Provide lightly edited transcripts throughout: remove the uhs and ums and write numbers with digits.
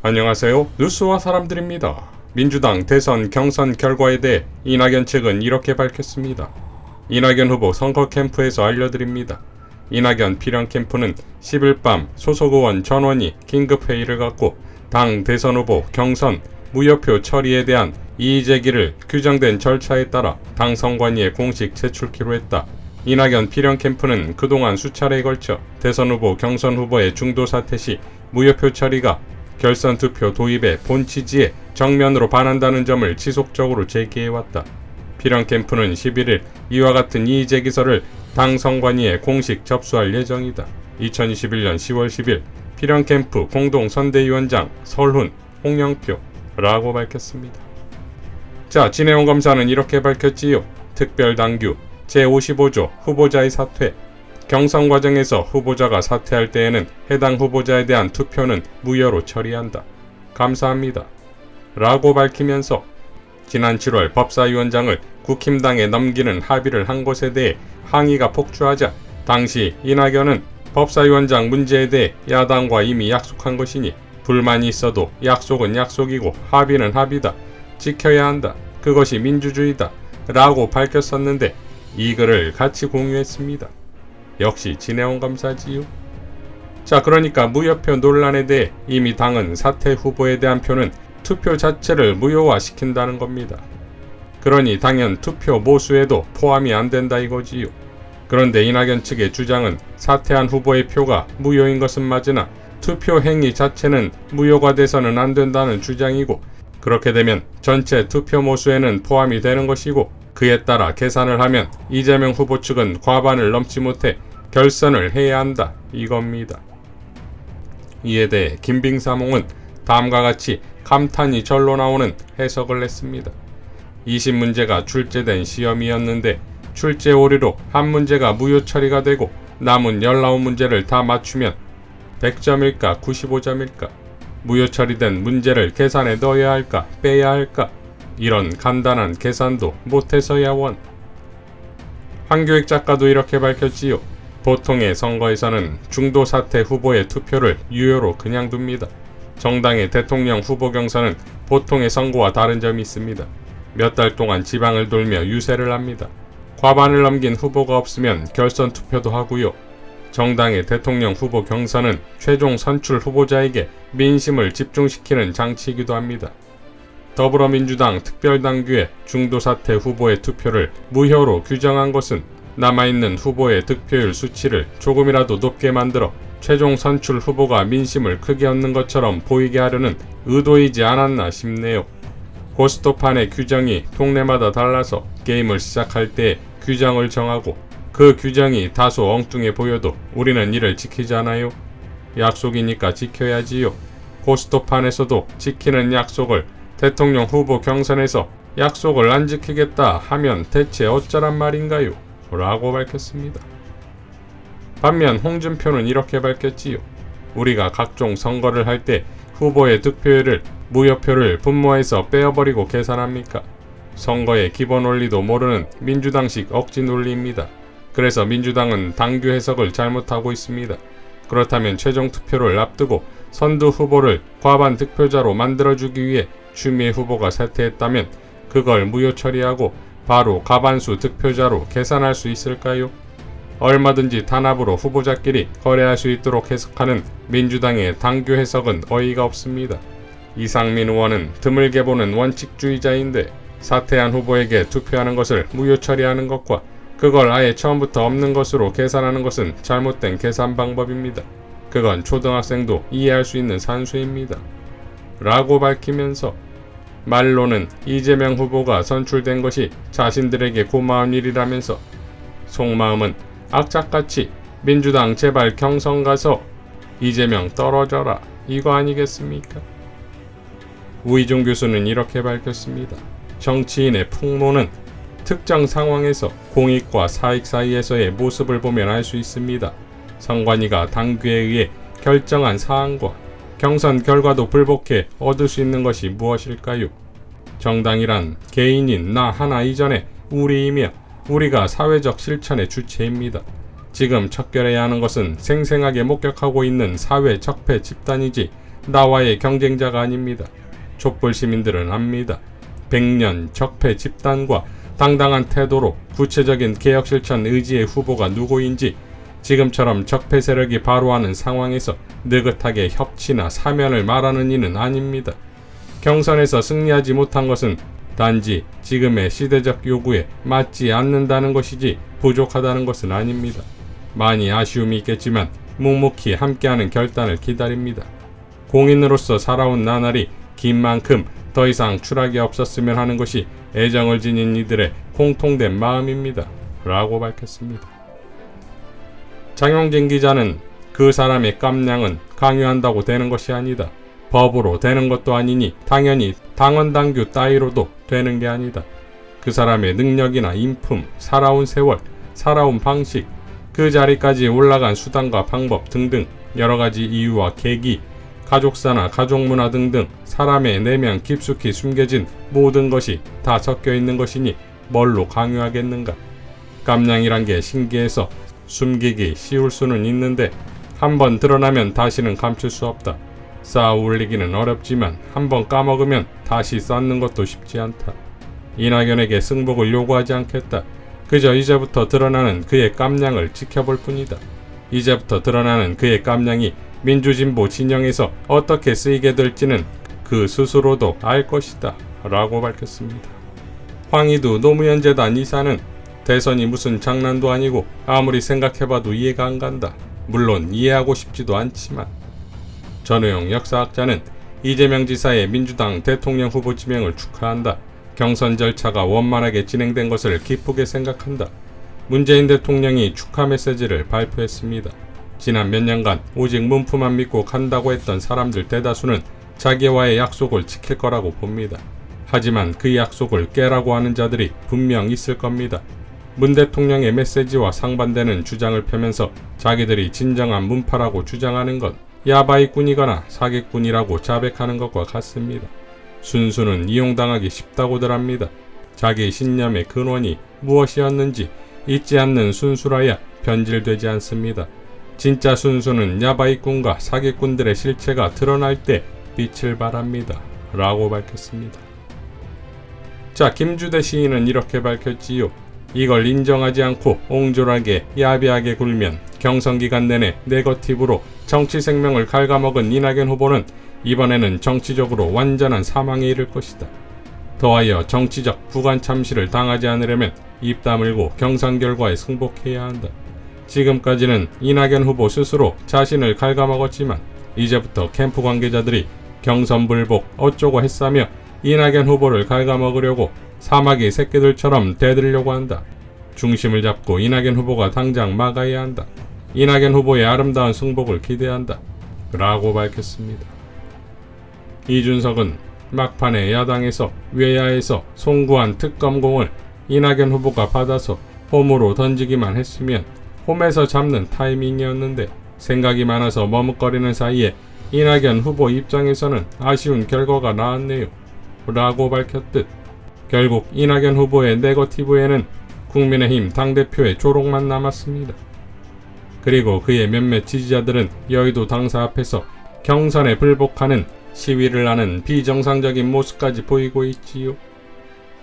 안녕하세요. 뉴스와 사람들입니다. 민주당 대선 경선 결과에 대해 이낙연 측은 이렇게 밝혔습니다. 이낙연 후보 선거 캠프에서 알려드립니다. 이낙연 필연 캠프는 10일 밤 소속 의원 전원이 긴급회의를 갖고 당 대선 후보 경선 무효표 처리에 대한 이의 제기를 규정된 절차에 따라 당 선관위에 공식 제출키로 했다. 이낙연 필연 캠프는 그동안 수차례에 걸쳐 대선 후보 경선 후보의 중도 사퇴 시 무효표 처리가 결선 투표 도입의 본 취지에 정면으로 반한다는 점을 지속적으로 제기해왔다. 필연 캠프는 11일 이와 같은 이의 제기서를 당 선관위에 공식 접수할 예정이다. 2021년 10월 10일 필연 캠프 공동 선대위원장 설훈, 홍영표라고 밝혔습니다. 자, 진해원 검사는 이렇게 밝혔지요. 특별당규 제55조 후보자의 사퇴. 경선 과정에서 후보자가 사퇴할 때에는 해당 후보자에 대한 투표는 무효로 처리한다. 감사합니다. 라고 밝히면서 지난 7월 법사위원장을 국힘당에 넘기는 합의를 한 것에 대해 항의가 폭주하자 당시 이낙연은 법사위원장 문제에 대해 야당과 이미 약속한 것이니 불만이 있어도 약속은 약속이고 합의는 합의다. 지켜야 한다. 그것이 민주주의다. 라고 밝혔었는데 이 글을 같이 공유했습니다. 역시 진해원 검사지요. 자, 그러니까 무효표 논란에 대해 이미 당은 사퇴 후보에 대한 표는 투표 자체를 무효화시킨다는 겁니다. 그러니 당연 투표 모수에도 포함이 안 된다 이거지요. 그런데 이낙연 측의 주장은 사퇴한 후보의 표가 무효인 것은 맞으나 투표 행위 자체는 무효가 돼서는 안 된다는 주장이고, 그렇게 되면 전체 투표 모수에는 포함이 되는 것이고, 그에 따라 계산을 하면 이재명 후보 측은 과반을 넘지 못해 결선을 해야 한다 이겁니다. 이에 대해 김빙사몽은 다음과 같이 감탄이 절로 나오는 해석을 했습니다. 20문제가 출제된 시험이었는데 출제 오류로 한 문제가 무효 처리가 되고 남은 19문제를 다 맞추면 100점일까 95점일까? 무효 처리된 문제를 계산에 넣어야 할까 빼야 할까? 이런 간단한 계산도 못해서야 원. 한교익 작가도 이렇게 밝혔지요. 보통의 선거에서는 중도 사퇴 후보의 투표를 유효로 그냥 둡니다. 정당의 대통령 후보 경선은 보통의 선거와 다른 점이 있습니다. 몇 달 동안 지방을 돌며 유세를 합니다. 과반을 넘긴 후보가 없으면 결선 투표도 하고요. 정당의 대통령 후보 경선은 최종 선출 후보자에게 민심을 집중시키는 장치이기도 합니다. 더불어민주당 특별당규에 중도사퇴 후보의 투표를 무효로 규정한 것은 남아있는 후보의 득표율 수치를 조금이라도 높게 만들어 최종 선출 후보가 민심을 크게 얻는 것처럼 보이게 하려는 의도이지 않았나 싶네요. 고스톱판의 규정이 동네마다 달라서 게임을 시작할 때 규정을 정하고 그 규정이 다소 엉뚱해 보여도 우리는 이를 지키잖아요. 약속이니까 지켜야지요. 고스톱판에서도 지키는 약속을 대통령 후보 경선에서 약속을 안 지키겠다 하면 대체 어쩌란 말인가요? 라고 밝혔습니다. 반면 홍준표는 이렇게 밝혔지요. 우리가 각종 선거를 할 때 후보의 득표율을 무효표를 분모해서 빼어버리고 계산합니까? 선거의 기본 원리도 모르는 민주당식 억지 논리입니다. 그래서 민주당은 당규 해석을 잘못하고 있습니다. 그렇다면 최종 투표를 앞두고 선두 후보를 과반 득표자로 만들어주기 위해 추미애 후보가 사퇴했다면 그걸 무효 처리하고 바로 과반수 득표자로 계산할 수 있을까요? 얼마든지 단합으로 후보자끼리 거래할 수 있도록 해석하는 민주당의 당규 해석은 어이가 없습니다. 이상민 의원은 드물게 보는 원칙주의자인데 사퇴한 후보에게 투표하는 것을 무효 처리하는 것과 그걸 아예 처음부터 없는 것으로 계산하는 것은 잘못된 계산 방법입니다. 그건 초등학생도 이해할 수 있는 산수입니다. 라고 밝히면서 말로는 이재명 후보가 선출된 것이 자신들에게 고마운 일이라면서 속마음은 악착같이 민주당 제발 경선 가서 이재명 떨어져라 이거 아니겠습니까? 우이종 교수는 이렇게 밝혔습니다. 정치인의 풍노는 특정 상황에서 공익과 사익 사이에서의 모습을 보면 알 수 있습니다. 선관위가 당규에 의해 결정한 사안과 경선 결과도 불복해 얻을 수 있는 것이 무엇일까요? 정당이란 개인인 나 하나 이전에 우리이며 우리가 사회적 실천의 주체입니다. 지금 척결해야 하는 것은 생생하게 목격하고 있는 사회 적폐 집단이지 나와의 경쟁자가 아닙니다. 촛불 시민들은 압니다. 100년 적폐 집단과 당당한 태도로 구체적인 개혁 실천 의지의 후보가 누구인지 지금처럼 적폐 세력이 바로하는 상황에서 느긋하게 협치나 사면을 말하는 이는 아닙니다. 경선에서 승리하지 못한 것은 단지 지금의 시대적 요구에 맞지 않는다는 것이지 부족하다는 것은 아닙니다. 많이 아쉬움이 있겠지만 묵묵히 함께하는 결단을 기다립니다. 공인으로서 살아온 나날이 긴 만큼 더 이상 추락이 없었으면 하는 것이 애정을 지닌 이들의 공통된 마음입니다. 라고 밝혔습니다. 장용진 기자는 그 사람의 깜냥은 강요한다고 되는 것이 아니다. 법으로 되는 것도 아니니 당연히 당헌당규 따위로도 되는 게 아니다. 그 사람의 능력이나 인품, 살아온 세월, 살아온 방식, 그 자리까지 올라간 수단과 방법 등등 여러가지 이유와 계기, 가족사나 가족문화 등등 사람의 내면 깊숙이 숨겨진 모든 것이 다 섞여 있는 것이니 뭘로 강요하겠는가. 깜냥이란 게 신기해서 숨기기 쉬울 수는 있는데 한번 드러나면 다시는 감출 수 없다. 쌓아 올리기는 어렵지만 한번 까먹으면 다시 쌓는 것도 쉽지 않다. 이낙연에게 승복을 요구하지 않겠다. 그저 이제부터 드러나는 그의 깜냥을 지켜볼 뿐이다. 이제부터 드러나는 그의 깜냥이 민주진보 진영에서 어떻게 쓰이게 될지는 그 스스로도 알 것이다. 라고 밝혔습니다. 황희두 노무현재단 이사는 대선이 무슨 장난도 아니고 아무리 생각해봐도 이해가 안 간다. 물론 이해하고 싶지도 않지만. 전우영 역사학자는 이재명 지사의 민주당 대통령 후보 지명을 축하한다. 경선 절차가 원만하게 진행된 것을 기쁘게 생각한다. 문재인 대통령이 축하 메시지를 발표했습니다. 지난 몇 년간 오직 문프만 믿고 간다고 했던 사람들 대다수는 자기와의 약속을 지킬 거라고 봅니다. 하지만 그 약속을 깨라고 하는 자들이 분명 있을 겁니다. 문 대통령의 메시지와 상반되는 주장을 펴면서 자기들이 진정한 문파라고 주장하는 것, 야바이꾼이거나 사기꾼이라고 자백하는 것과 같습니다. 순수는 이용당하기 쉽다고들 합니다. 자기 신념의 근원이 무엇이었는지 잊지 않는 순수라야 변질되지 않습니다. 진짜 순수는 야바이꾼과 사기꾼들의 실체가 드러날 때 빛을 발합니다. 라고 밝혔습니다. 자, 김주대 시인은 이렇게 밝혔지요. 이걸 인정하지 않고 옹졸하게 야비하게 굴면 경선 기간 내내 네거티브로 정치 생명을 갉아먹은 이낙연 후보는 이번에는 정치적으로 완전한 사망에 이를 것이다. 더하여 정치적 부관 참시를 당하지 않으려면 입 다물고 경선 결과에 승복해야 한다. 지금까지는 이낙연 후보 스스로 자신을 갉아먹었지만 이제부터 캠프 관계자들이 경선 불복 어쩌고 했사며 이낙연 후보를 갉아먹으려고 사마귀 새끼들처럼 대들려고 한다. 중심을 잡고 이낙연 후보가 당장 막아야 한다. 이낙연 후보의 아름다운 승복을 기대한다. 라고 밝혔습니다. 이준석은 막판에 야당에서 외야에서 송구한 특검공을 이낙연 후보가 받아서 홈으로 던지기만 했으면 홈에서 잡는 타이밍이었는데 생각이 많아서 머뭇거리는 사이에 이낙연 후보 입장에서는 아쉬운 결과가 나왔네요. 라고 밝혔듯 결국 이낙연 후보의 네거티브에는 국민의힘 당대표의 조롱만 남았습니다. 그리고 그의 몇몇 지지자들은 여의도 당사 앞에서 경선에 불복하는 시위를 하는 비정상적인 모습까지 보이고 있지요.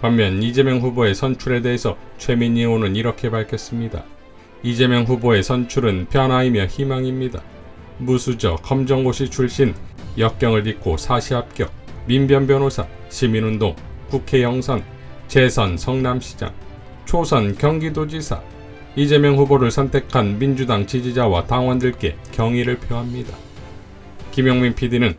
반면 이재명 후보의 선출에 대해서 최민희 의원은 이렇게 밝혔습니다. 이재명 후보의 선출은 변화이며 희망입니다. 무수저 검정고시 출신, 역경을 딛고 사시 합격, 민변 변호사, 시민운동, 국회 영선, 재선 성남시장, 초선 경기도지사, 이재명 후보를 선택한 민주당 지지자와 당원들께 경의를 표합니다. 김용민 PD는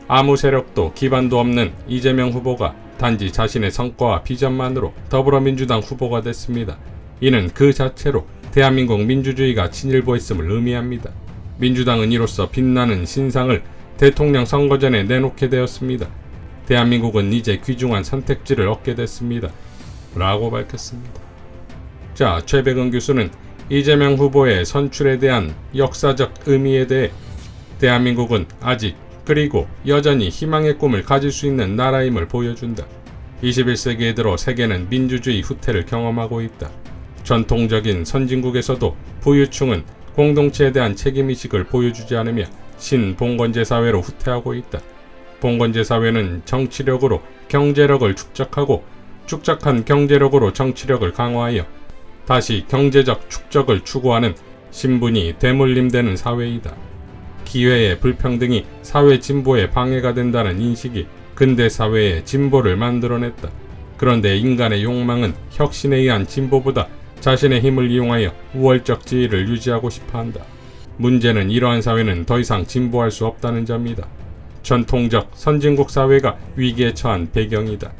아무 세력도 기반도 없는 이재명 후보가 단지 자신의 성과와 비전만으로 더불어민주당 후보가 됐습니다. 이는 그 자체로 대한민국 민주주의가 진일보했음을 의미합니다. 민주당은 이로써 빛나는 신상을 대통령 선거 전에 내놓게 되었습니다. 대한민국은 이제 귀중한 선택지를 얻게 됐습니다. 라고 밝혔습니다. 자, 최백은 교수는 이재명 후보의 선출에 대한 역사적 의미에 대해 대한민국은 아직 그리고 여전히 희망의 꿈을 가질 수 있는 나라임을 보여준다. 21세기에 들어 세계는 민주주의 후퇴를 경험하고 있다. 전통적인 선진국에서도 부유층은 공동체에 대한 책임의식을 보여주지 않으며 신봉건제 사회로 후퇴하고 있다. 봉건제 사회는 정치력으로 경제력을 축적하고 축적한 경제력으로 정치력을 강화하여 다시 경제적 축적을 추구하는 신분이 되물림되는 사회이다. 기회의 불평등이 사회 진보에 방해가 된다는 인식이 근대 사회의 진보를 만들어냈다. 그런데 인간의 욕망은 혁신에 의한 진보보다 자신의 힘을 이용하여 우월적 지위를 유지하고 싶어한다. 문제는 이러한 사회는 더 이상 진보할 수 없다는 점이다. 전통적 선진국 사회가 위기에 처한 배경이다.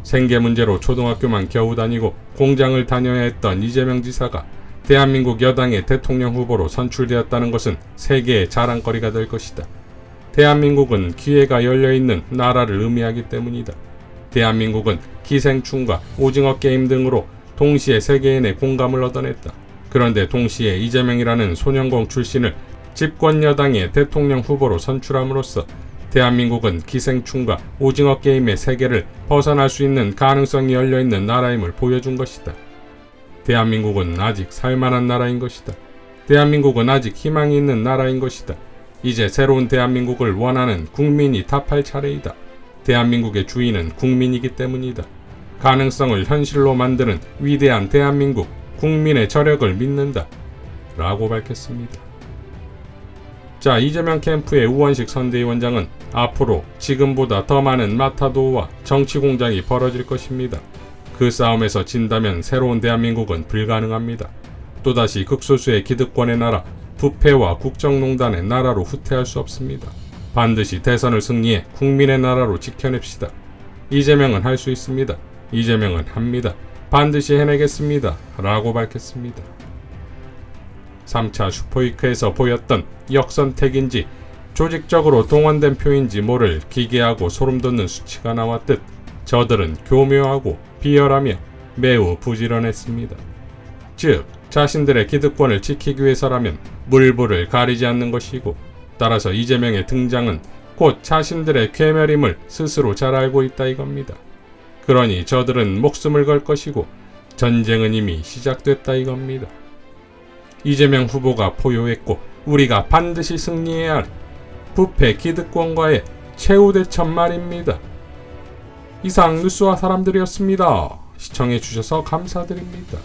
생계 문제로 초등학교만 겨우 다니고 공장을 다녀야 했던 이재명 지사가 대한민국 여당의 대통령 후보로 선출되었다는 것은 세계의 자랑거리가 될 것이다. 대한민국은 기회가 열려있는 나라를 의미하기 때문이다. 대한민국은 기생충과 오징어 게임 등으로 동시에 세계인의 공감을 얻어냈다. 그런데 동시에 이재명이라는 소년공 출신을 집권 여당의 대통령 후보로 선출함으로써 대한민국은 기생충과 오징어 게임의 세계를 벗어날 수 있는 가능성이 열려있는 나라임을 보여준 것이다. 대한민국은 아직 살만한 나라인 것이다. 대한민국은 아직 희망이 있는 나라인 것이다. 이제 새로운 대한민국을 원하는 국민이 답할 차례이다. 대한민국의 주인은 국민이기 때문이다. 가능성을 현실로 만드는 위대한 대한민국, 국민의 저력을 믿는다. 라고 밝혔습니다. 자, 이재명 캠프의 우원식 선대위원장은 앞으로 지금보다 더 많은 마타도어와 정치 공작이 벌어질 것입니다. 그 싸움에서 진다면 새로운 대한민국은 불가능합니다. 또다시 극소수의 기득권의 나라, 부패와 국정농단의 나라로 후퇴할 수 없습니다. 반드시 대선을 승리해 국민의 나라로 지켜냅시다. 이재명은 할 수 있습니다. 이재명은 합니다. 반드시 해내겠습니다. 라고 밝혔습니다. 3차 슈퍼위크에서 보였던 역선택인지 조직적으로 동원된 표인지 모를 기괴하고 소름돋는 수치가 나왔듯 저들은 교묘하고 비열하며 매우 부지런했습니다. 즉, 자신들의 기득권을 지키기 위해서라면 물불을 가리지 않는 것이고, 따라서 이재명의 등장은 곧 자신들의 괴멸임을 스스로 잘 알고 있다 이겁니다. 그러니 저들은 목숨을 걸 것이고 전쟁은 이미 시작됐다 이겁니다. 이재명 후보가 포효했고 우리가 반드시 승리해야 할 부패 기득권과의 최후 대첩 말입니다. 이상 뉴스와 사람들이었습니다. 시청해주셔서 감사드립니다.